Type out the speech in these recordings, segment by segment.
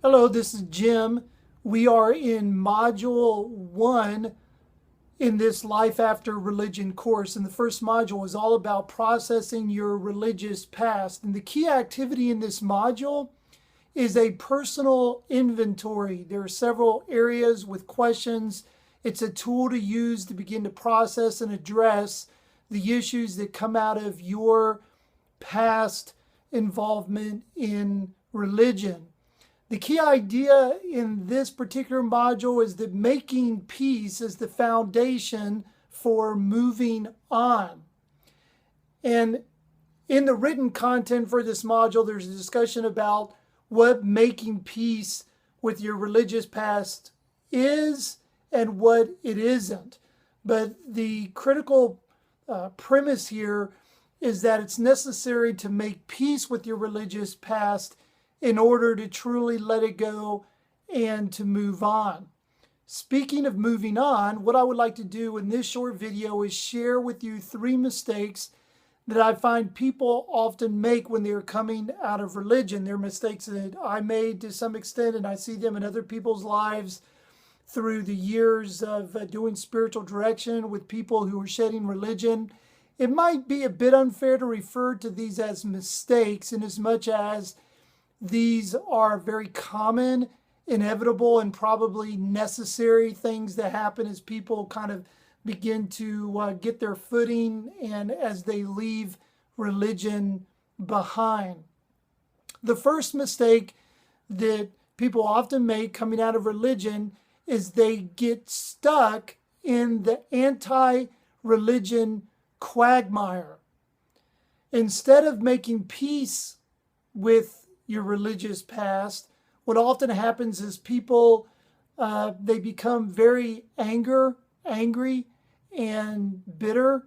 Hello, this is Jim. We are in Module 1 in this Life After Religion course. And the first module is all about processing your religious past. And the key activity in this module is a personal inventory. There are several areas with questions. It's a tool to use to begin to process and address the issues that come out of your past involvement in religion. The key idea in this particular module is that making peace is the foundation for moving on. And in the written content for this module, there's a discussion about what making peace with your religious past is and what it isn't. But the critical premise here is that it's necessary to make peace with your religious past in order to truly let it go and to move on. Speaking of moving on, what I would like to do in this short video is share with you 3 mistakes that I find people often make when they're coming out of religion. They're mistakes that I made to some extent, and I see them in other people's lives through the years of doing spiritual direction with people who are shedding religion. It might be a bit unfair to refer to these as mistakes in as much as these are very common, inevitable, and probably necessary things that happen as people kind of begin to get their footing and as they leave religion behind. The first mistake that people often make coming out of religion is they get stuck in the anti-religion quagmire. Instead of making peace with your religious past, what often happens is people they become very angry and bitter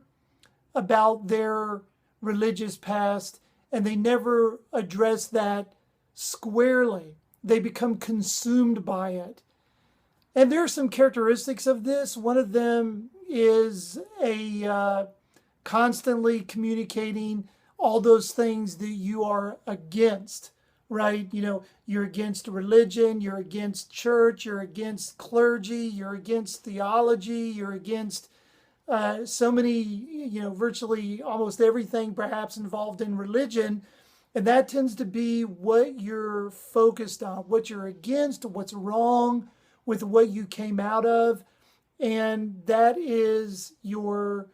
about their religious past, and they never address that squarely. They become consumed by it. And there are some characteristics of this. One of them is a constantly communicating all those things that you are against. Right? You know, you're against religion, you're against church, you're against clergy, you're against theology, you're against so many, virtually almost everything perhaps involved in religion. And that tends to be what you're focused on, what you're against, what's wrong with what you came out of. And that is your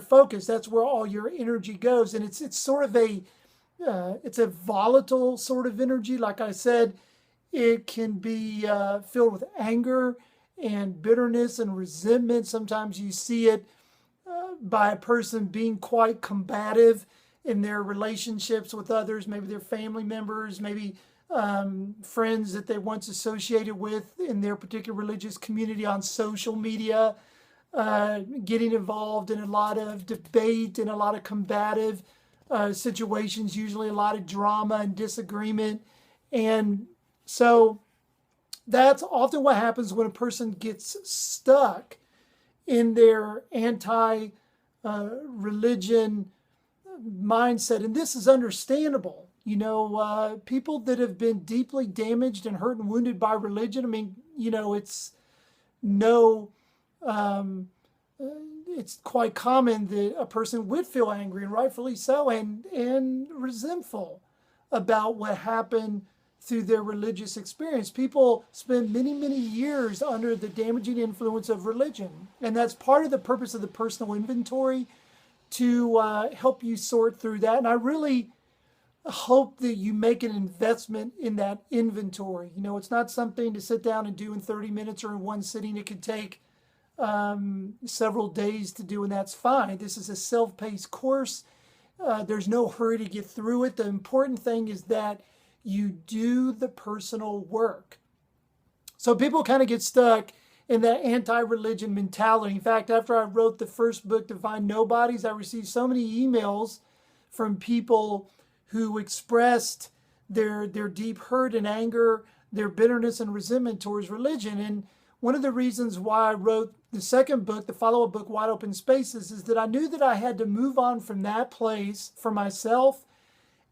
focus. That's where all your energy goes. And it's sort of it's a volatile sort of energy. Like I said, it can be filled with anger and bitterness and resentment. Sometimes you see it by a person being quite combative in their relationships with others, maybe their family members, maybe friends that they once associated with in their particular religious community on social media, getting involved in a lot of debate and a lot of combative situations, usually a lot of drama and disagreement. And so that's often what happens when a person gets stuck in their anti-religion mindset. And this is understandable. People that have been deeply damaged and hurt and wounded by religion, it's it's quite common that a person would feel angry, and rightfully so, and resentful about what happened through their religious experience. People spend many, many years under the damaging influence of religion. And that's part of the purpose of the personal inventory, to help you sort through that. And I really hope that you make an investment in that inventory. It's not something to sit down and do in 30 minutes or in one sitting. It could take several days to do, and that's fine. This is a self-paced course. There's no hurry to get through it. The important thing is that you do the personal work. So people kind of get stuck in that anti-religion mentality. In fact, after I wrote the first book, Divine Nobodies, I received so many emails from people who expressed their deep hurt and anger, their bitterness and resentment towards religion. And one of the reasons why I wrote the second book, the follow-up book, Wide Open Spaces, is that I knew that I had to move on from that place for myself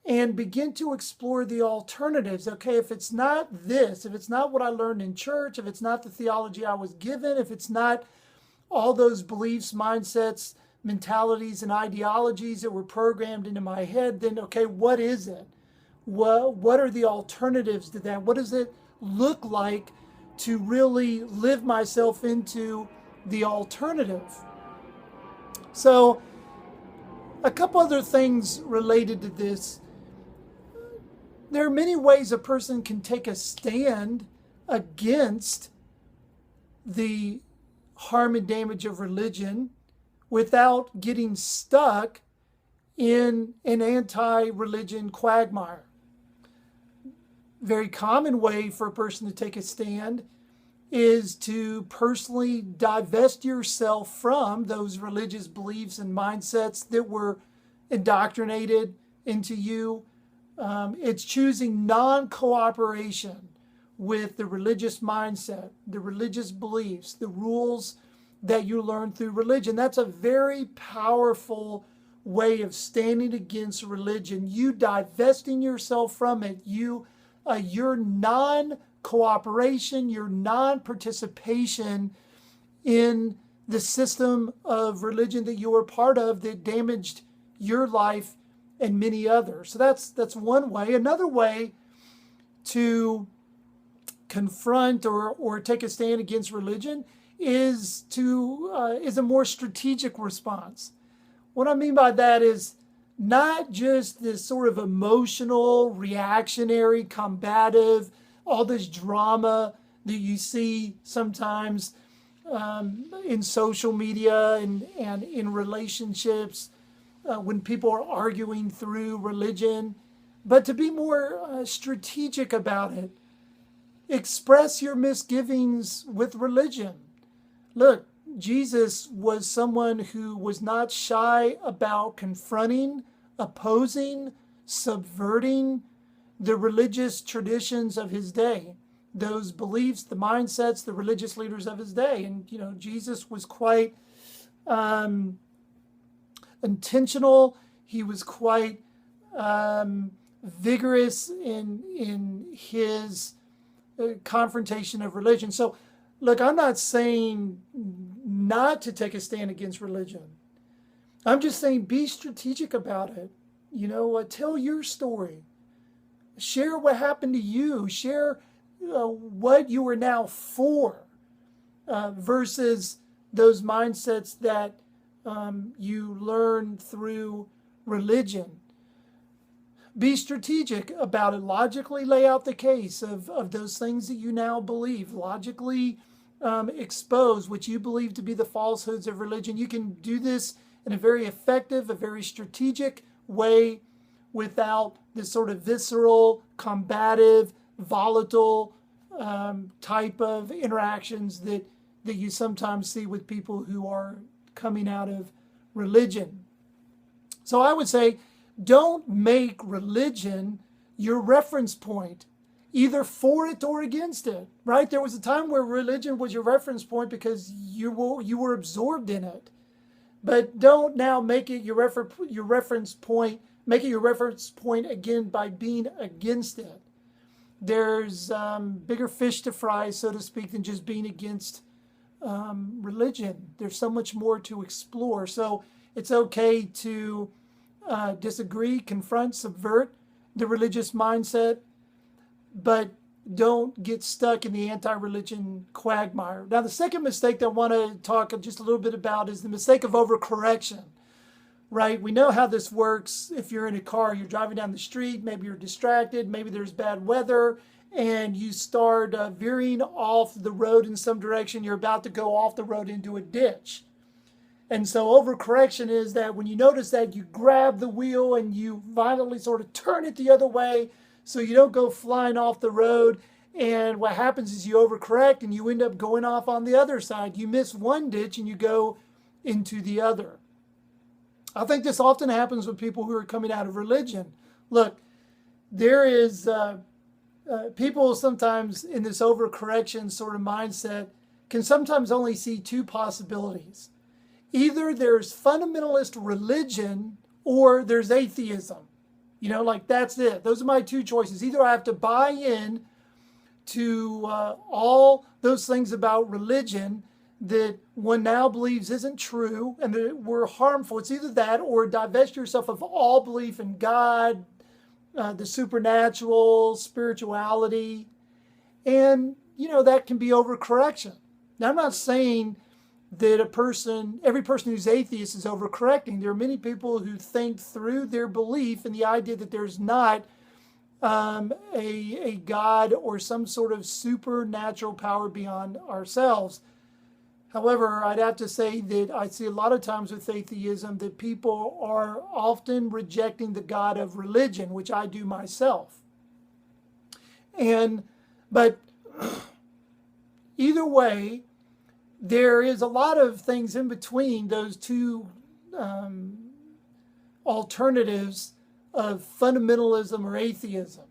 and begin to explore the alternatives. Okay, if it's not this, if it's not what I learned in church, if it's not the theology I was given, if it's not all those beliefs, mindsets, mentalities, and ideologies that were programmed into my head, then okay, what is it? What are the alternatives to that? What does it look like to really live myself into the alternative? So, a couple other things related to this. There are many ways a person can take a stand against the harm and damage of religion without getting stuck in an anti-religion quagmire. Very common way for a person to take a stand is to personally divest yourself from those religious beliefs and mindsets that were indoctrinated into you. It's choosing non-cooperation with the religious mindset, the religious beliefs, the rules that you learn through religion. That's a very powerful way of standing against religion. You divesting yourself from it. Your non-cooperation, your non-participation in the system of religion that you were part of that damaged your life and many others. So that's one way. Another way to confront or take a stand against religion is a more strategic response. What I mean by that is not just this sort of emotional, reactionary, combative, all this drama that you see sometimes in social media and in relationships when people are arguing through religion, but to be more strategic about it. Express your misgivings with religion. Look, Jesus was someone who was not shy about confronting, opposing, subverting the religious traditions of his day, those beliefs, the mindsets, the religious leaders of his day. And, Jesus was quite intentional. He was quite vigorous in his confrontation of religion. So, look, I'm not saying not to take a stand against religion. I'm just saying be strategic about it. Tell your story. Share what happened to you. Share what you are now for versus those mindsets that you learn through religion. Be strategic about it. Logically lay out the case of those things that you now believe. Logically expose what you believe to be the falsehoods of religion. You can do this in a very effective, a very strategic way without this sort of visceral, combative, volatile type of interactions that you sometimes see with people who are coming out of religion. So I would say, don't make religion your reference point, either for it or against it, right? There was a time where religion was your reference point because you were absorbed in it. But don't now make it your reference point, make it your reference point again by being against it. There's bigger fish to fry, so to speak, than just being against religion. There's so much more to explore. So it's okay to disagree, confront, subvert the religious mindset, but don't get stuck in the anti-religion quagmire. Now, the second mistake that I want to talk just a little bit about is the mistake of overcorrection, right? We know how this works. If you're in a car, you're driving down the street, maybe you're distracted, maybe there's bad weather, and you start veering off the road in some direction. You're about to go off the road into a ditch. And so overcorrection is that when you notice that, you grab the wheel and you violently sort of turn it the other way so you don't go flying off the road. And what happens is you overcorrect and you end up going off on the other side. You miss one ditch and you go into the other. I think this often happens with people who are coming out of religion. Look, there is people sometimes in this overcorrection sort of mindset can sometimes only see two possibilities. Either there's fundamentalist religion or there's atheism. Like that's it. Those are my two choices. Either I have to buy in to all those things about religion that one now believes isn't true and that were harmful. It's either that or divest yourself of all belief in God, the supernatural, spirituality, and that can be overcorrection. Now, I'm not saying that every person who's atheist is overcorrecting. There are many people who think through their belief in the idea that there's not a God or some sort of supernatural power beyond ourselves. However, I'd have to say that I see a lot of times with atheism that people are often rejecting the God of religion, which I do myself. But either way, there is a lot of things in between those two alternatives of fundamentalism or atheism.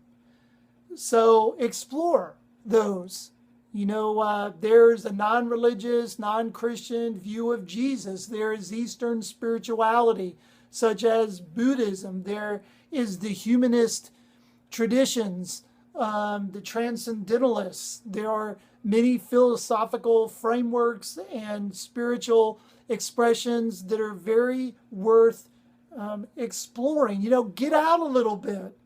So explore those. There's a non-religious, non-Christian view of Jesus. There is Eastern spirituality, such as Buddhism. There is the humanist traditions, the transcendentalists. There are many philosophical frameworks and spiritual expressions that are very worth exploring. Get out a little bit.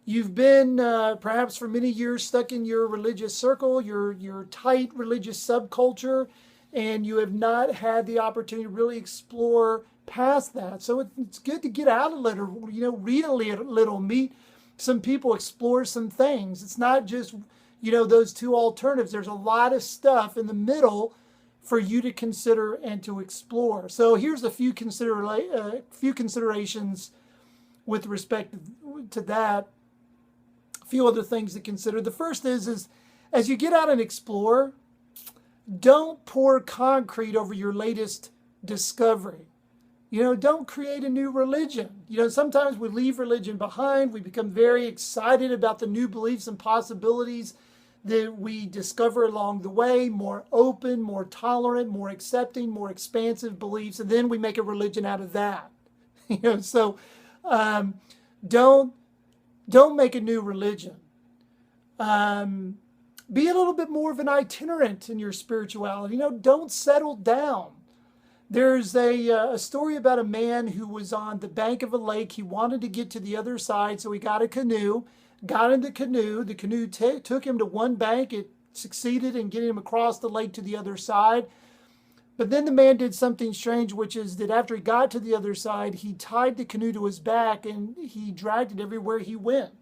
You've been perhaps for many years stuck in your religious circle, your tight religious subculture, and you have not had the opportunity to really explore past that. So it's good to get out a little, read a little, meet some people, explore some things. It's not just, those two alternatives. There's a lot of stuff in the middle for you to consider and to explore. So here's a few considerations with respect to that. A few other things to consider. The first is as you get out and explore, don't pour concrete over your latest discovery. Don't create a new religion. Sometimes we leave religion behind. We become very excited about the new beliefs and possibilities that we discover along the way, more open, more tolerant, more accepting, more expansive beliefs, and then we make a religion out of that. So don't make a new religion. Be a little bit more of an itinerant in your spirituality. Don't settle down. There's a story about a man who was on the bank of a lake. He wanted to get to the other side, so he got a canoe, got in the canoe. The canoe took him to one bank. It succeeded in getting him across the lake to the other side. But then the man did something strange, which is that after he got to the other side, he tied the canoe to his back and he dragged it everywhere he went.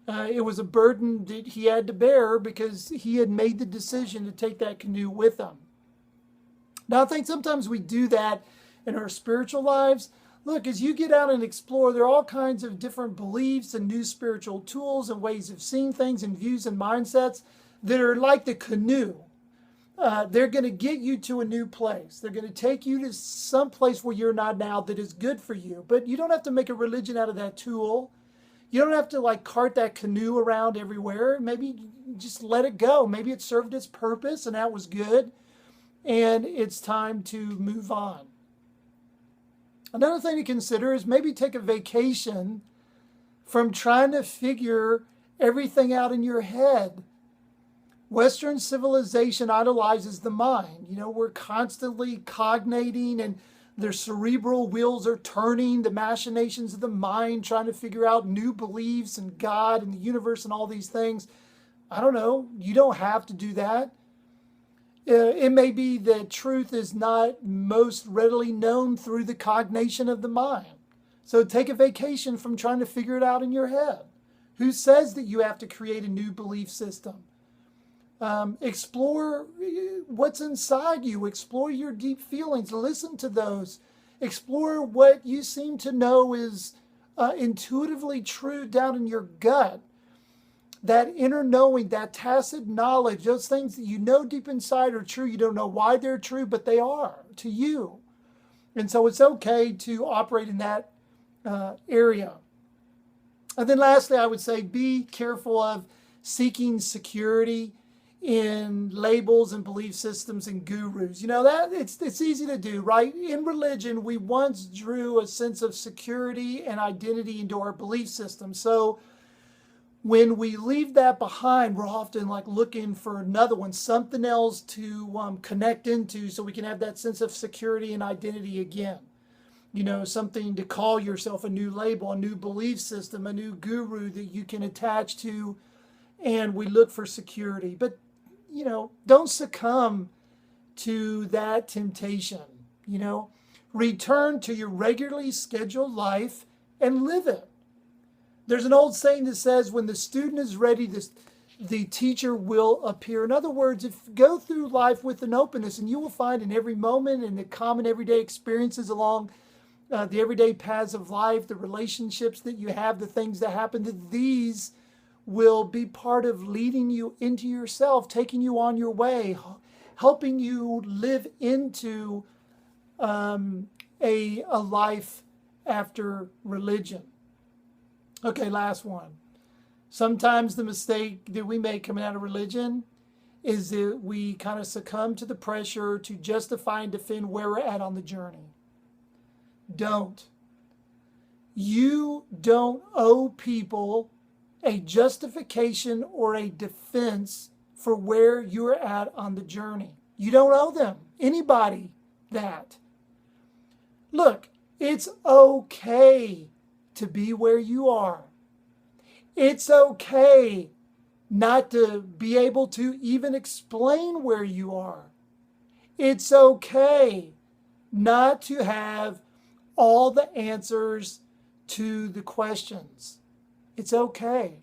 It was a burden that he had to bear because he had made the decision to take that canoe with him. Now, I think sometimes we do that in our spiritual lives. Look, as you get out and explore, there are all kinds of different beliefs and new spiritual tools and ways of seeing things and views and mindsets that are like the canoe. They're going to get you to a new place. They're going to take you to some place where you're not now that is good for you. But you don't have to make a religion out of that tool. You don't have to cart that canoe around everywhere. Maybe just let it go. Maybe it served its purpose and that was good. And it's time to move on. Another thing to consider is maybe take a vacation from trying to figure everything out in your head. Western civilization idolizes the mind. We're constantly cognating and their cerebral wheels are turning, the machinations of the mind, trying to figure out new beliefs and God and the universe and all these things. I don't know. You don't have to do that. It may be that truth is not most readily known through the cognation of the mind. So take a vacation from trying to figure it out in your head. Who says that you have to create a new belief system? Explore what's inside you. Explore your deep feelings. Listen to those. Explore what you seem to know is intuitively true down in your gut. That inner knowing, that tacit knowledge, those things that you know deep inside are true. You don't know why they're true, but they are to you. And so it's okay to operate in that area. And then lastly, I would say be careful of seeking security in labels and belief systems and gurus. You know, that it's easy to do, right? In religion, we once drew a sense of security and identity into our belief system. So when we leave that behind, we're often like looking for another one, something else to connect into so we can have that sense of security and identity again. You know, something to call yourself, a new label, a new belief system, a new guru that you can attach to, and we look for security. But, you know, don't succumb to that temptation. You know, return to your regularly scheduled life and live it. There's an old saying that says, when the student is ready, the teacher will appear. In other words, go through life with an openness, and you will find in every moment and the common everyday experiences along the everyday paths of life, the relationships that you have, the things that happen, that these will be part of leading you into yourself, taking you on your way, helping you live into a life after religion. Okay, last one. Sometimes the mistake that we make coming out of religion is that we kind of succumb to the pressure to justify and defend where we're at on the journey. Don't. You don't owe people a justification or a defense for where you're at on the journey. You don't owe them, anybody, that. Look, it's okay to be where you are. It's okay not to be able to even explain where you are. It's okay not to have all the answers to the questions. It's okay.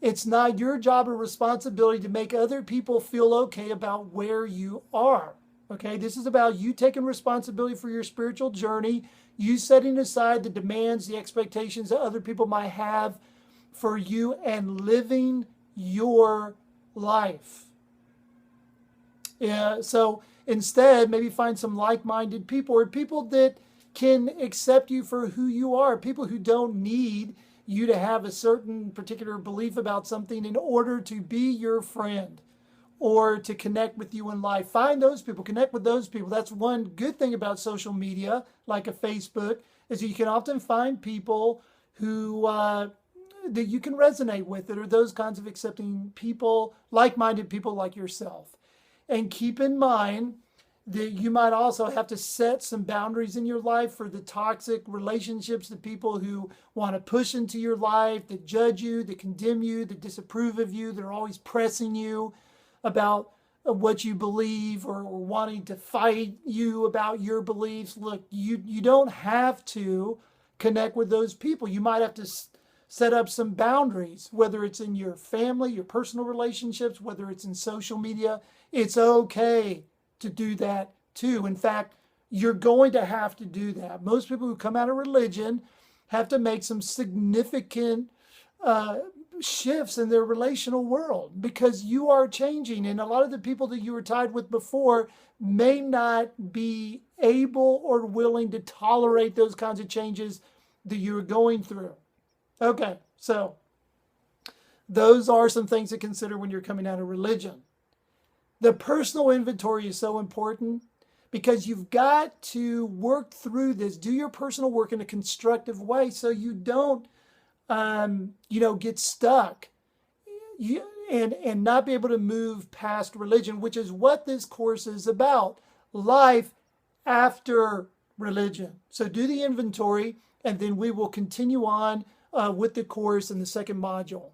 It's not your job or responsibility to make other people feel okay about where you are. Okay, this is about you taking responsibility for your spiritual journey, you setting aside the demands, the expectations that other people might have for you, and living your life. Yeah, so instead, maybe find some like-minded people, or people that can accept you for who you are, people who don't need you to have a certain particular belief about something in order to be your friend or to connect with you in life. Find those people, connect with those people. That's one good thing about social media, like a Facebook, is you can often find people who that you can resonate with, that are those kinds of accepting people, like-minded people like yourself. And keep in mind that you might also have to set some boundaries in your life for the toxic relationships, the people who want to push into your life, that judge you, that condemn you, that disapprove of you, that are always pressing you about what you believe, or wanting to fight you about your beliefs. Look, you don't have to connect with those people. You might have to set up some boundaries, whether it's in your family, your personal relationships, whether it's in social media. It's okay to do that too. In fact, you're going to have to do that. Most people who come out of religion have to make some significant shifts in their relational world, because you are changing, and a lot of the people that you were tied with before may not be able or willing to tolerate those kinds of changes that you're going through. Okay, so those are some things to consider when you're coming out of religion. The personal inventory is so important, because you've got to work through this, do your personal work in a constructive way, so you don't, get stuck and not be able to move past religion, which is what this course is about. Life after religion. So do the inventory, and then we will continue on with the course in the second module.